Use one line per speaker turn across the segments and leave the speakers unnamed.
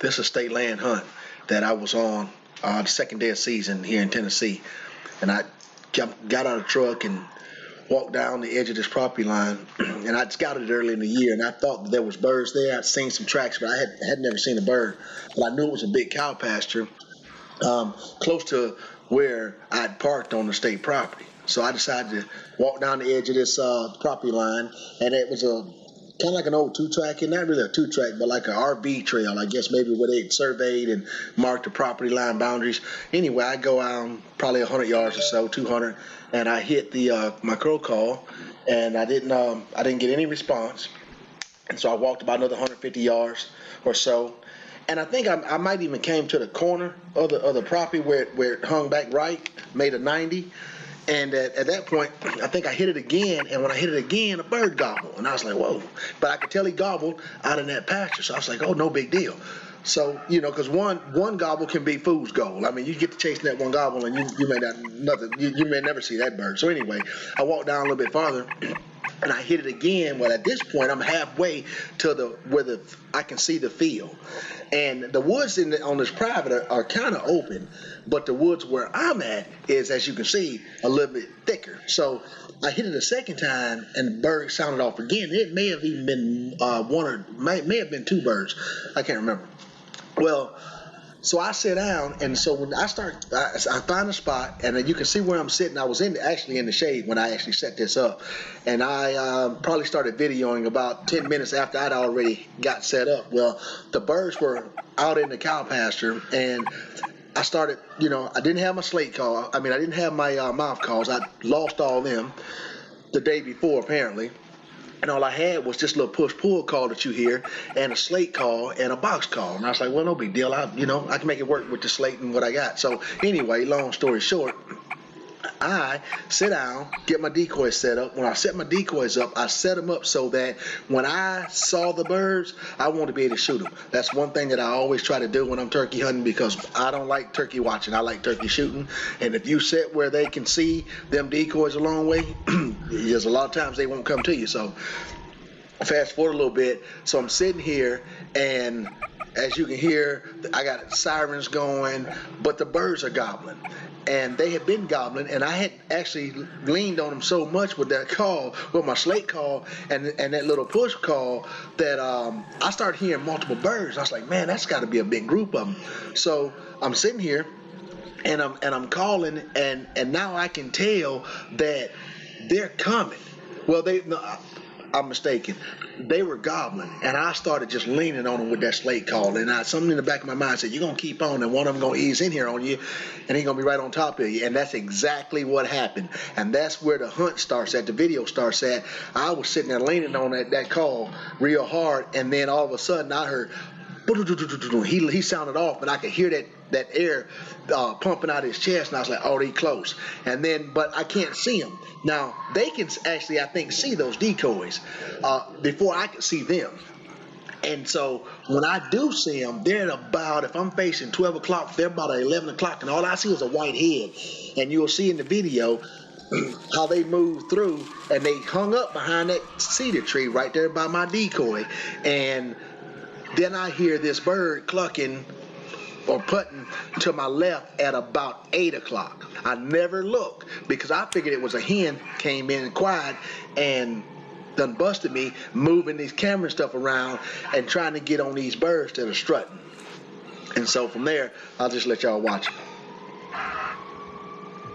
This is a state land hunt that I was on the second day of season here in Tennessee, and I got out of the truck and walked down the edge of this property line, and I'd scouted it early in the year, and I thought that there was birds there. I'd seen some tracks, but I had never seen a bird. But I knew it was a big cow pasture close to where I'd parked on the state property. So I decided to walk down the edge of this property line, and it was a kind of like an old two-track, and not really a two-track, but like an RV trail, I guess maybe where they surveyed and marked the property line boundaries. Anyway, I go out probably 100 yards or so, 200, and I hit the my crow call, and I didn't get any response, and so I walked about another 150 yards or so, and I think I might even came to the corner of the property where it hung back right, made a 90. And at that point, I think I hit it again, and when I hit it again, a bird gobbled, and I was like, whoa. But I could tell he gobbled out in that pasture, so I was like, oh, no big deal. So, because one gobble can be fool's gold. I mean, you get to chasing that one gobble, and you may never see that bird. So anyway, I walked down a little bit farther, and I hit it again. Well, at this point, I'm halfway to where I can see the field, and the woods on this private are kind of open, but the woods where I'm at is, as you can see, a little bit thicker. So I hit it a second time, and the bird sounded off again. It may have even been may have been two birds. I can't remember. Well, so I sit down, and so when I find a spot, and you can see where I'm sitting. I was actually in the shade when I actually set this up, and I probably started videoing about 10 minutes after I'd already got set up. Well, the birds were out in the cow pasture, and I started, I didn't have my slate call. I mean, I didn't have my mouth calls. I lost all them the day before, apparently. And all I had was this little push-pull call that you hear, and a slate call, and a box call. And I was like, well, no big deal. I can make it work with the slate and what I got. So anyway, long story short, I sit down, get my decoys set up. When I set my decoys up, I set them up so that when I saw the birds, I want to be able to shoot them. That's one thing that I always try to do when I'm turkey hunting, because I don't like turkey watching. I like turkey shooting. And if you sit where they can see them decoys a long way, there's a lot of times they won't come to you. So fast forward a little bit. So I'm sitting here, and as you can hear, I got sirens going, but the birds are gobbling. And they had been gobbling, and I had actually leaned on them so much with that call, with my slate call and that little push call, that I started hearing multiple birds. I was like, man, that's got to be a big group of them. So I'm sitting here, and I'm calling, and now I can tell that they're coming. Well, I'm mistaken. They were gobbling, and I started just leaning on them with that slate call. And something in the back of my mind said, you're going to keep on, and one of them going to ease in here on you, and he's going to be right on top of you. And that's exactly what happened. And that's where the hunt starts at, the video starts at. I was sitting there leaning on that call real hard, and then all of a sudden I heard, he sounded off, but I could hear that air pumping out his chest, and I was like, oh, they close. And then, but I can't see them. Now, they can actually, I think, see those decoys before I can see them. And so when I do see them, they're at about, if I'm facing 12 o'clock, they're about 11 o'clock, and all I see is a white head. And you'll see in the video how they moved through, and they hung up behind that cedar tree right there by my decoy. And then I hear this bird clucking or putting to my left at about 8 o'clock. I never looked because I figured it was a hen came in quiet and done busted me moving these camera stuff around and trying to get on these birds that are strutting. And so from there, I'll just let y'all watch it.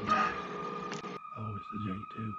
Oh, it's the J2.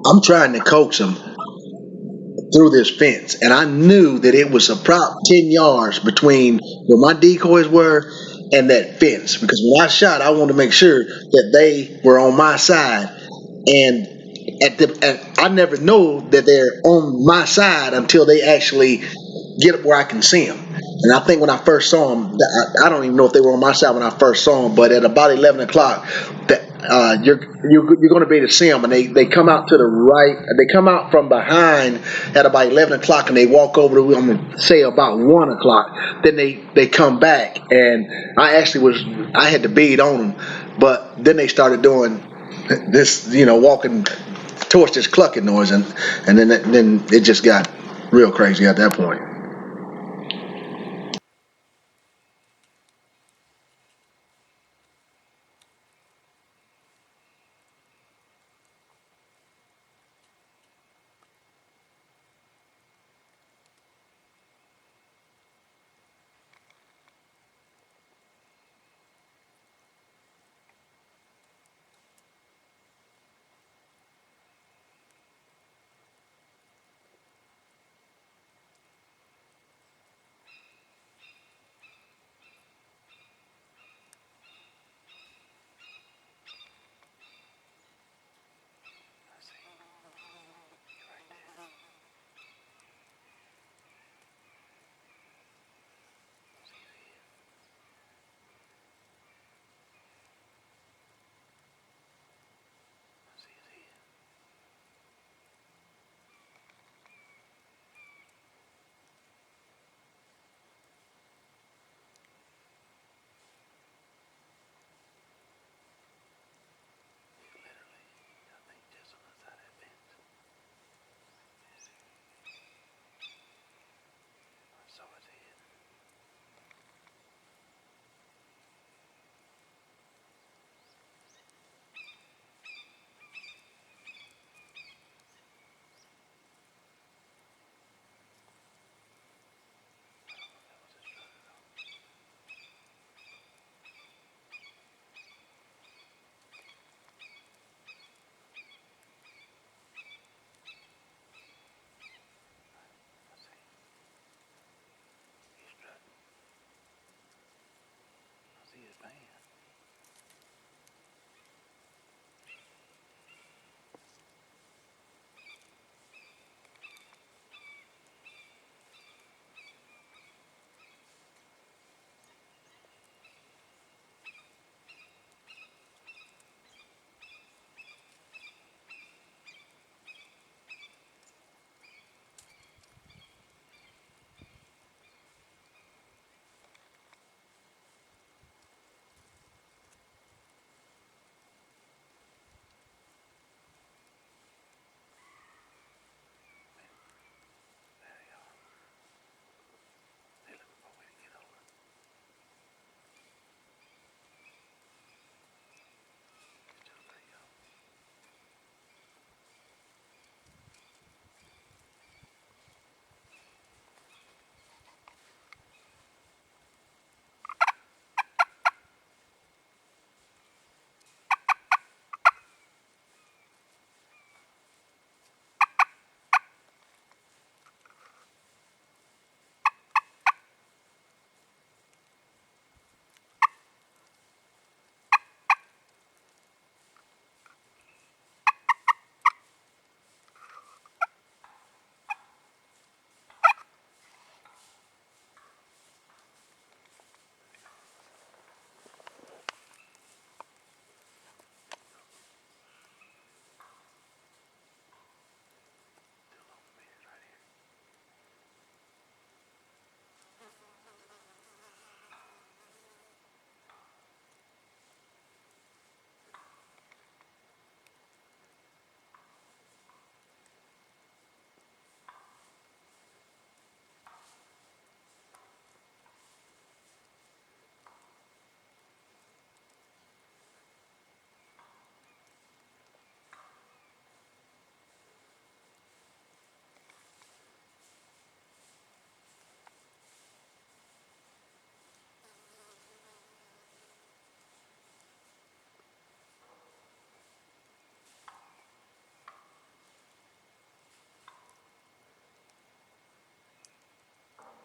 I'm trying to coax them through this fence, and I knew that it was about 10 yards between where my decoys were and that fence. Because when I shot, I wanted to make sure that they were on my side, and and I never know that they're on my side until they actually get up where I can see them. And I think when I first saw them, I don't even know if they were on my side when I first saw them. But at about 11 o'clock, that you're going to be able to see them, and they come out to the right. They come out from behind at about 11 o'clock, and they walk over to I'm going to say about 1 o'clock. Then they come back, and I had to bead on them, but then they started doing this, walking towards this clucking noise, and then it just got real crazy at that point.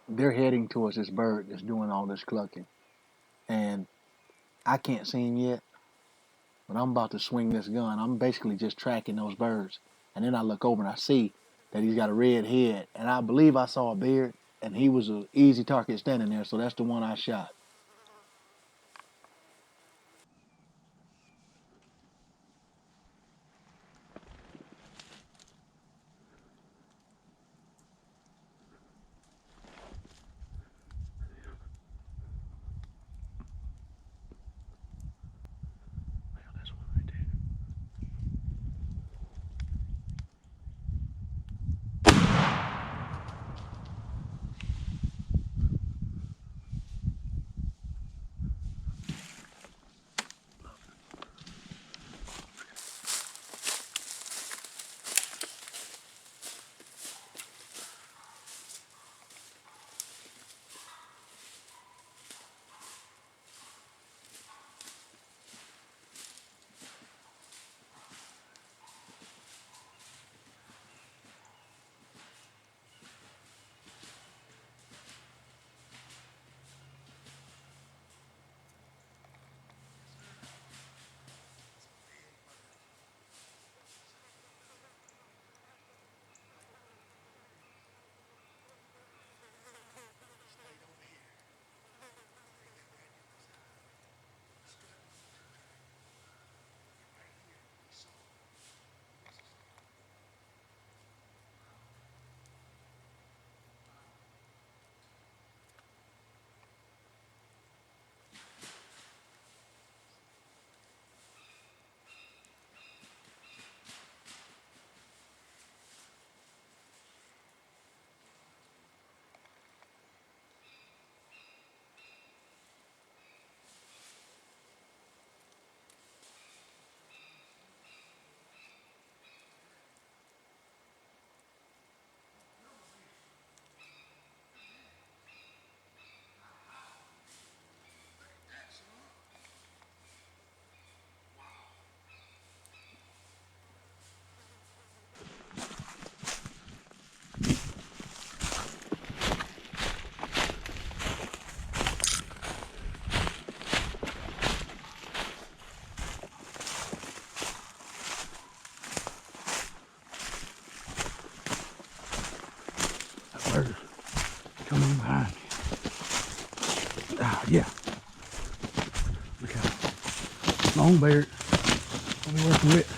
they're heading towards this bird that's doing all this clucking. And I can't see him yet, but I'm about to swing this gun. I'm basically just tracking those birds. And then I look over and I see that he's got a red head. And I believe I saw a beard, and he was an easy target standing there, so that's the one I shot. Well, that's one right there. That bird coming in behind me. Ah, yeah. Look how long beard. What we working with?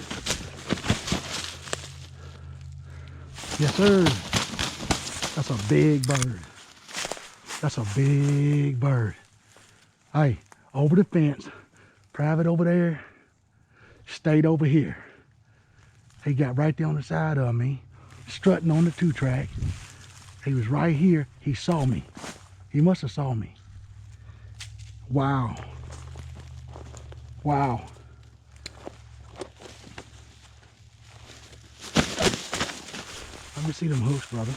Yes, sir. That's a big bird. That's a big bird. Hey, over the fence, private over there, stayed over here. He got right there on the side of me, strutting on the 2-track. He was right here. He saw me. He must have saw me. Wow. Wow. Let me see them hooks, brother.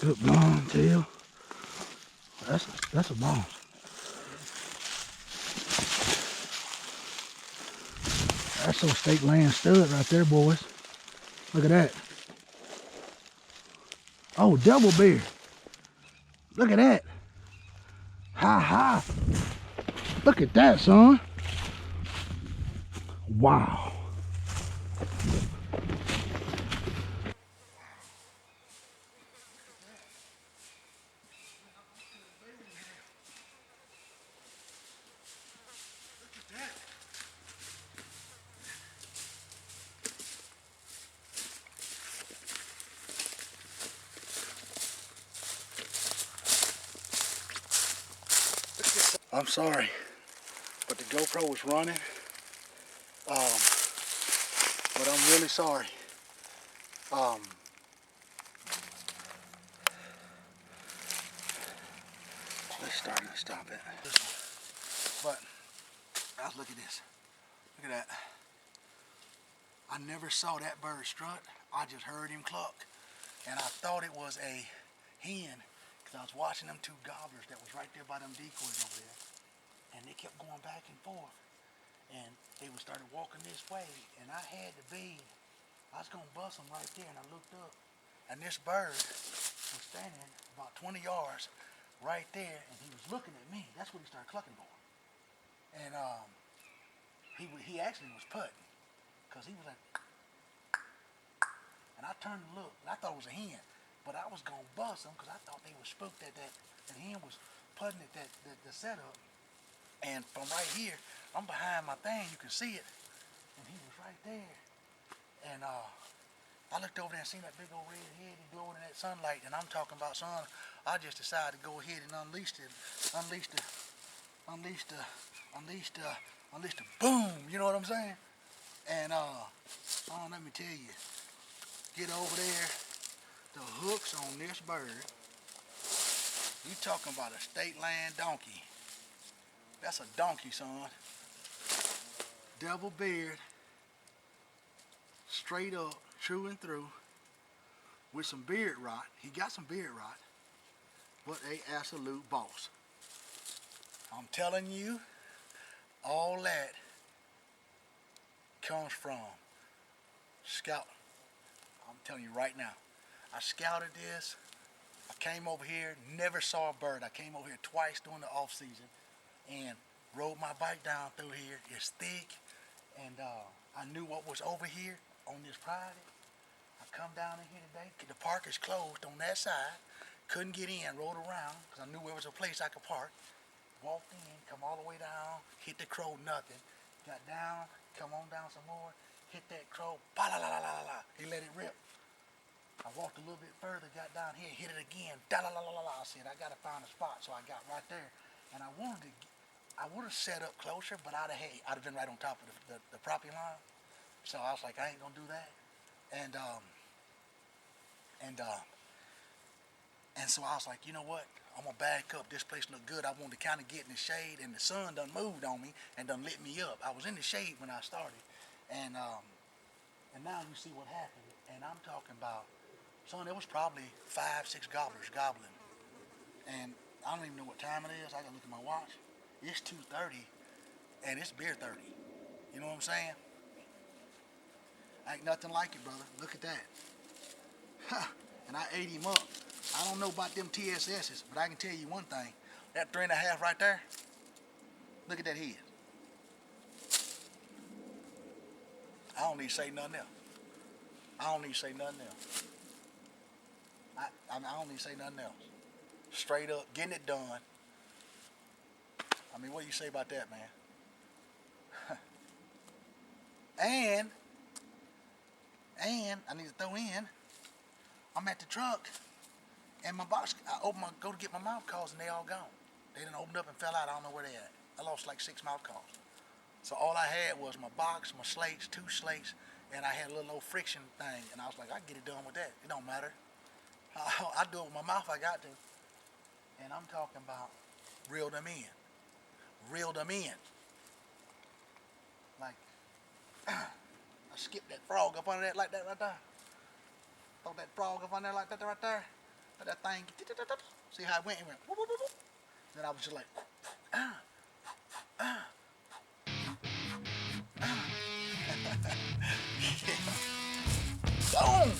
Good blonde tail. That's a boss. That's a state land stud right there, boys. Look at that. Oh, double beard. Look at that. Ha ha. Look at that, son. Wow. I'm sorry, but the GoPro was running. But I'm really sorry. Let's start and stop it. But look at this. Look at that. I never saw that bird strut. I just heard him cluck, and I thought it was a hen because I was watching them 2 gobblers that was right there by them decoys over there, and they kept going back and forth, and they started walking this way, and I had to be I was gonna bust him right there, and I looked up, and this bird was standing about 20 yards right there, and he was looking at me. That's what he started clucking for. And he actually was putting, cause he was like, and I turned to look, and I thought it was a hen, but I was gonna bust him, cause I thought they were spooked that hen was putting at the setup. And from right here, I'm behind my thing, you can see it, and he was right there. And I looked over there and seen that big old red head glowing in that sunlight, and I'm talking about, son, I just decided to go ahead and unleash the boom, you know what I'm saying? And son, let me tell you, get over there, the hooks on this bird, you talking about a state land donkey. That's a donkey, son. Devil beard, straight up, true and through, with some beard rot. He got some beard rot, but a absolute boss. I'm telling you, all that comes from scout. I'm telling you right now, I scouted this. I came over here, never saw a bird. I came over here twice during the off season and rode my bike down through here. It's thick, and I knew what was over here on this private. I come down in here today. The park is closed on that side. Couldn't get in, rode around, because I knew there was a place I could park. Walked in, come all the way down, hit the crow, nothing. Got down, come on down some more, hit that crow, ba la la la la la. He let it rip. I walked a little bit further, got down here, hit it again, da la la la la. I said, I gotta find a spot, so I got right there. And I would have set up closer, but I'd have been right on top of the property line. So I was like, I ain't gonna do that. And so I was like, you know what? I'm gonna back up. This place look good. I wanted to kind of get in the shade, and the sun done moved on me and done lit me up. I was in the shade when I started, and now you see what happened. And I'm talking about, son, it was probably 5, 6 gobblers gobbling, and I don't even know what time it is. I gotta look at my watch. It's 2:30, and it's beer 30. You know what I'm saying? Ain't nothing like it, brother. Look at that. And I ate him up. I don't know about them TSS's, but I can tell you one thing. That 3.5 right there, look at that head. I don't need to say nothing else. I don't need to say nothing else. I don't need to say nothing else. Straight up, getting it done. I mean, what do you say about that, man? And I need to throw in, I'm at the truck, and my box, go to get my mouth calls, and they all gone. They done opened up and fell out. I don't know where they at. I lost like 6 mouth calls. So all I had was my box, my slates, 2 slates, and I had a little old friction thing, and I was like, I can get it done with that. It don't matter. I do it with my mouth, I got to. And I'm talking about reel them in. Reel them in. Like, I skipped that frog up under that like that right there. Throw that frog up on there like that right there. Let that thing, see how it went? It went, whoop, whoop, whoop, whoop. Then I was just like, boom!